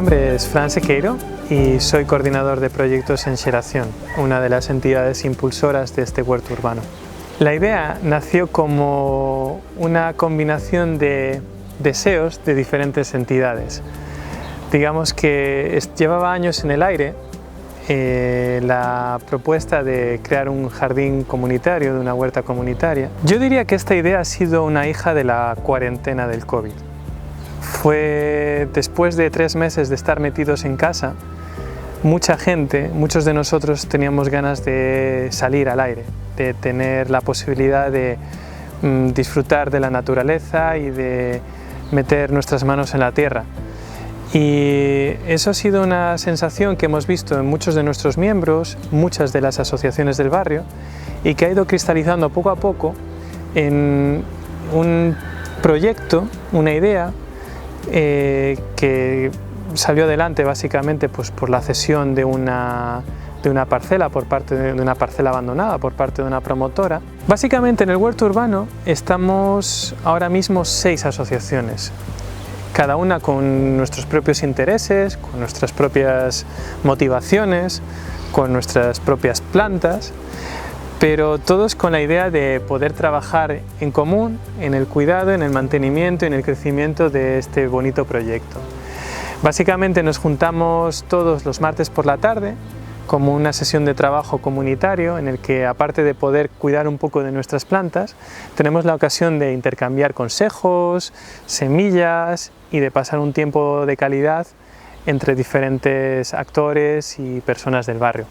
nombre es Fran Sequeiro y soy coordinador de proyectos en Xeración, una de las entidades impulsoras de este huerto urbano. La idea nació como una combinación de deseos de diferentes entidades. Digamos que llevaba años en el aire la propuesta de crear un jardín comunitario, de una huerta comunitaria. Yo diría que esta idea ha sido una hija de la cuarentena del COVID. Fue después de 3 meses de estar metidos en casa, mucha gente, muchos de nosotros teníamos ganas de salir al aire, de tener la posibilidad de disfrutar de la naturaleza y de meter nuestras manos en la tierra. Y eso ha sido una sensación que hemos visto en muchos de nuestros miembros, muchas de las asociaciones del barrio, y que ha ido cristalizando poco a poco en un proyecto, una idea que salió adelante básicamente pues, por la cesión de una parcela por parte de una parcela abandonada por parte de una promotora. Básicamente en el huerto urbano estamos ahora mismo 6 asociaciones, cada una con nuestros propios intereses, con nuestras propias motivaciones, con nuestras propias plantas, pero todos con la idea de poder trabajar en común en el cuidado, en el mantenimiento y en el crecimiento de este bonito proyecto. Básicamente nos juntamos todos los martes por la tarde como una sesión de trabajo comunitario en el que, aparte de poder cuidar un poco de nuestras plantas, tenemos la ocasión de intercambiar consejos, semillas y de pasar un tiempo de calidad entre diferentes actores y personas del barrio.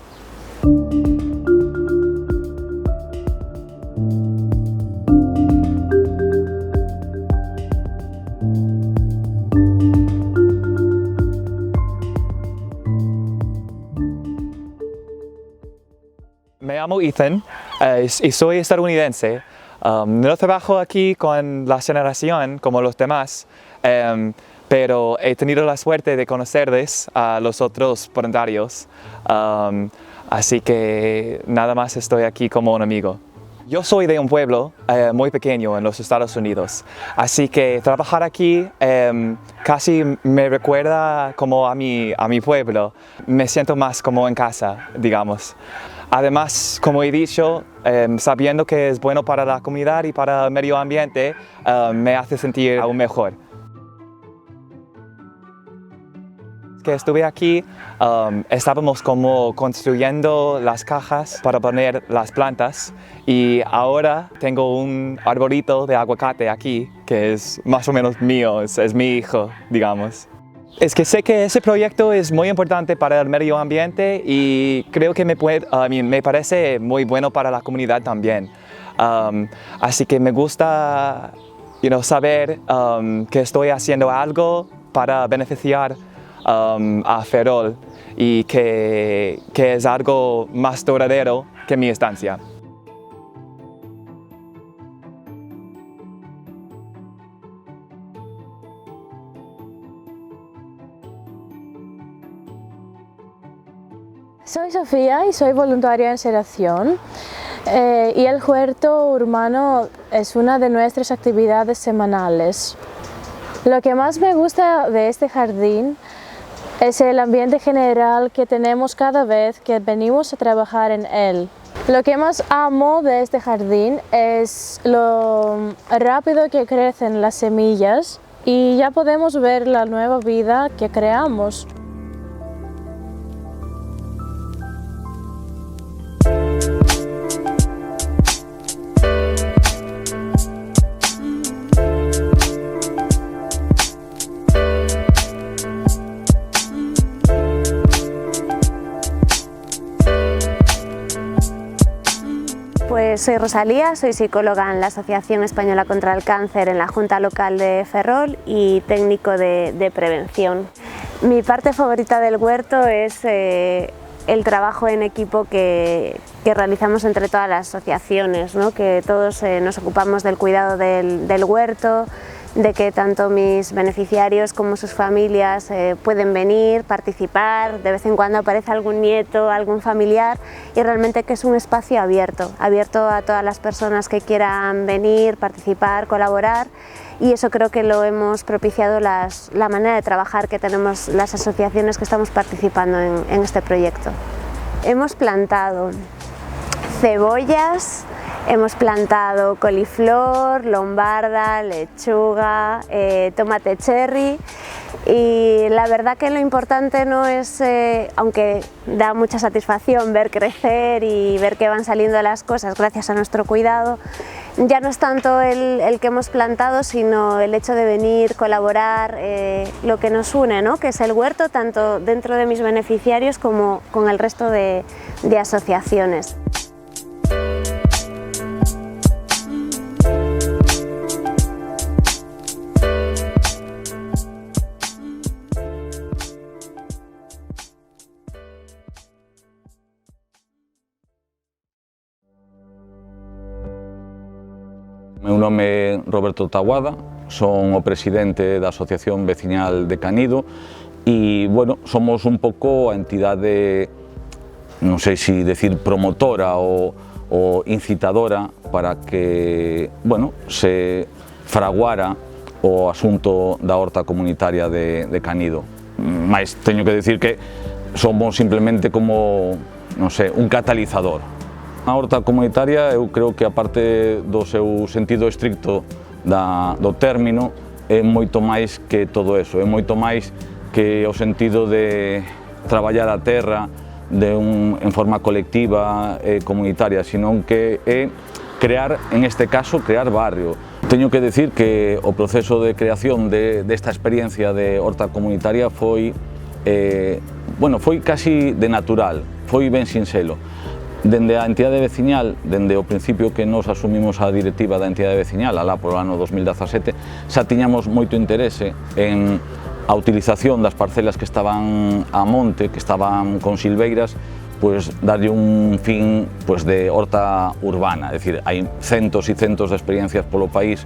Me llamo Ethan y soy estadounidense. No trabajo aquí con la generación como los demás, pero he tenido la suerte de conocerles a los otros voluntarios, así que nada más estoy aquí como un amigo. Yo soy de un pueblo muy pequeño en los Estados Unidos, así que trabajar aquí casi me recuerda como a mi pueblo. Me siento más como en casa, digamos. Además, como he dicho, sabiendo que es bueno para la comunidad y para el medio ambiente, me hace sentir aún mejor. Que estuve aquí, estábamos como construyendo las cajas para poner las plantas y ahora tengo un arbolito de aguacate aquí que es más o menos mío, es mi hijo, digamos. Es que sé que ese proyecto es muy importante para el medio ambiente y creo que me parece muy bueno para la comunidad también. Así que me gusta saber que estoy haciendo algo para beneficiar a Ferrol y que es algo más duradero que mi estancia. Soy Sofía y soy voluntaria en Xeración y el huerto urbano es una de nuestras actividades semanales. Lo que más me gusta de este jardín es el ambiente general que tenemos cada vez que venimos a trabajar en él. Lo que más amo de este jardín es lo rápido que crecen las semillas y ya podemos ver la nueva vida que creamos. Pues soy Rosalía, soy psicóloga en la Asociación Española contra el Cáncer en la Junta Local de Ferrol y técnico de prevención. Mi parte favorita del huerto es el trabajo en equipo que realizamos entre todas las asociaciones, ¿no? Que todos nos ocupamos del cuidado del huerto, de que tanto mis beneficiarios como sus familias pueden venir, participar, de vez en cuando aparece algún nieto, algún familiar y realmente que es un espacio abierto a todas las personas que quieran venir, participar, colaborar y eso creo que lo hemos propiciado la manera de trabajar que tenemos las asociaciones que estamos participando en este proyecto. Hemos plantado cebollas, hemos plantado coliflor, lombarda, lechuga, tomate cherry, y la verdad que lo importante no es, aunque da mucha satisfacción ver crecer y ver que van saliendo las cosas gracias a nuestro cuidado, ya no es tanto el que hemos plantado, sino el hecho de venir, colaborar, lo que nos une, ¿no? Que es el huerto, tanto dentro de mis beneficiarios como con el resto de asociaciones. Meu nome é Roberto Taguada, son o presidente da Asociación Veciñal de Canido e, bueno, somos un pouco a entidade, non sei se decir promotora ou incitadora para que, bueno, se fraguara o asunto da horta comunitaria de Canido. Mais teño que decir que somos simplemente como, non sei, un catalizador. A horta comunitaria, eu creo que aparte do seu sentido estricto do término, é moito máis que todo eso, é moito máis que o sentido de traballar a terra en forma colectiva e comunitaria, senón que é crear, en este caso, crear barrio. Teño que decir que o proceso de creación desta experiencia de horta comunitaria foi casi de natural, foi ben sinxelo. Dende a entidade veciñal, dende o principio que nos asumimos a directiva da entidade veciñal, alá polo ano 2017, xa tiñamos moito interese en a utilización das parcelas que estaban a monte, que estaban con silveiras, pues darlle un fin de horta urbana, é dicir, hai centos e centos de experiencias polo país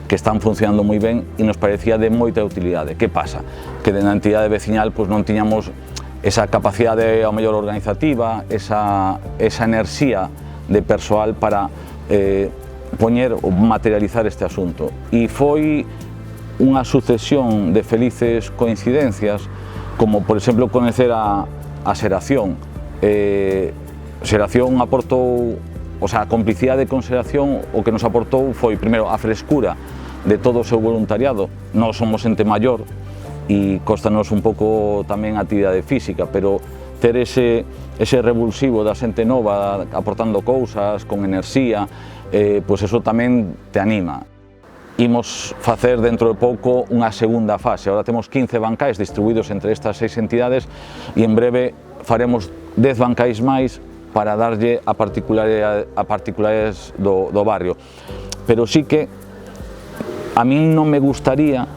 que están funcionando moi ben e nos parecía de moita utilidade. Que pasa? Que dende a entidade veciñal non tiñamos esa capacidade ao mellor organizativa, esa enerxía de persoal para poñer ou materializar este asunto. E foi unha sucesión de felices coincidencias, como por exemplo coñecer a Xeración. Xeración aportou, a complicidade con Xeración, o que nos aportou foi, primeiro, a frescura de todo o seu voluntariado. Nós somos xente maior, e costanos un pouco tamén a actividade física, pero ter ese revulsivo da xente nova aportando cousas, con enerxía, pois eso tamén te anima. Imos facer dentro de pouco unha segunda fase, agora temos 15 bancais distribuídos entre estas 6 entidades e en breve faremos 10 bancais máis para darlle a particulares do barrio. Pero sí que a min non me gustaría,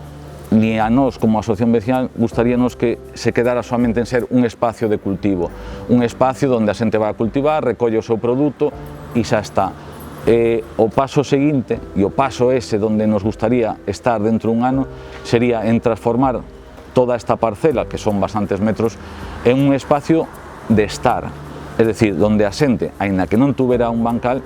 ni a nós como asociación veciñal, gustaríanos que se quedara solamente en ser un espacio de cultivo, un espacio onde a xente vai a cultivar, recolle o seu produto e xa está. O paso seguinte, e o paso ese onde nos gustaría estar dentro dun ano, sería en transformar toda esta parcela, que son bastantes metros, en un espacio de estar, é dicir, onde a xente, aínda que non tuvera un bancal,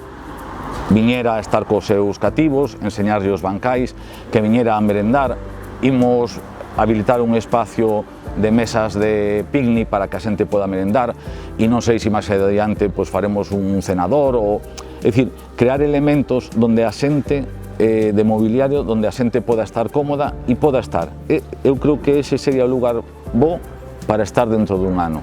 viñera a estar cos seus cativos, enseñarlle os bancais, que viñera a merendar. Imos habilitar un espacio de mesas de picnic para que a xente poda merendar e non sei se máis adiante faremos un cenador, é dicir, crear elementos onde a xente de mobiliario, onde a xente poda estar cómoda e poda estar. Eu creo que ese sería o lugar bo para estar dentro dun ano.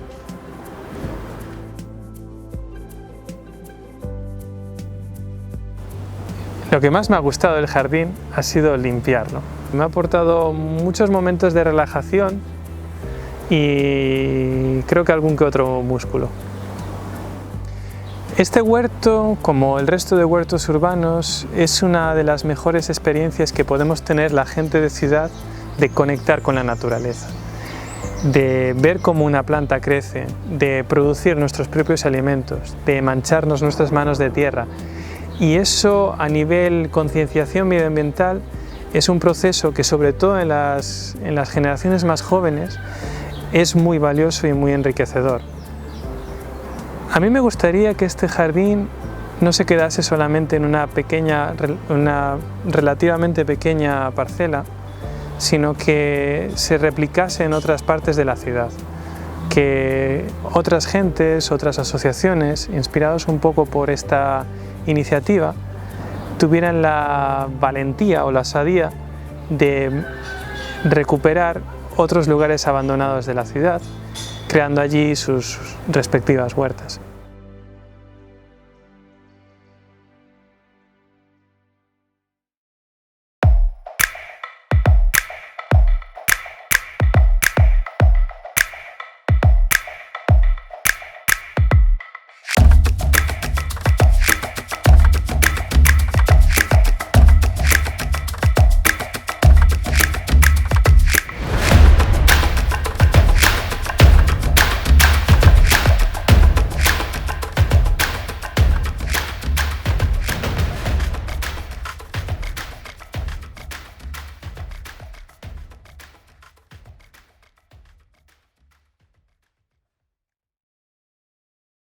Lo que más me ha gustado del jardín ha sido limpiarlo. Me ha aportado muchos momentos de relajación y creo que algún que otro músculo. Este huerto, como el resto de huertos urbanos, es una de las mejores experiencias que podemos tener la gente de ciudad de conectar con la naturaleza, de ver cómo una planta crece, de producir nuestros propios alimentos, de mancharnos nuestras manos de tierra. Y eso, a nivel concienciación medioambiental, es un proceso que, sobre todo en las generaciones más jóvenes, es muy valioso y muy enriquecedor. A mí me gustaría que este jardín no se quedase solamente en una relativamente pequeña parcela, sino que se replicase en otras partes de la ciudad, que otras gentes, otras asociaciones, inspirados un poco por esta iniciativa, tuvieran la valentía o la osadía de recuperar otros lugares abandonados de la ciudad, creando allí sus respectivas huertas.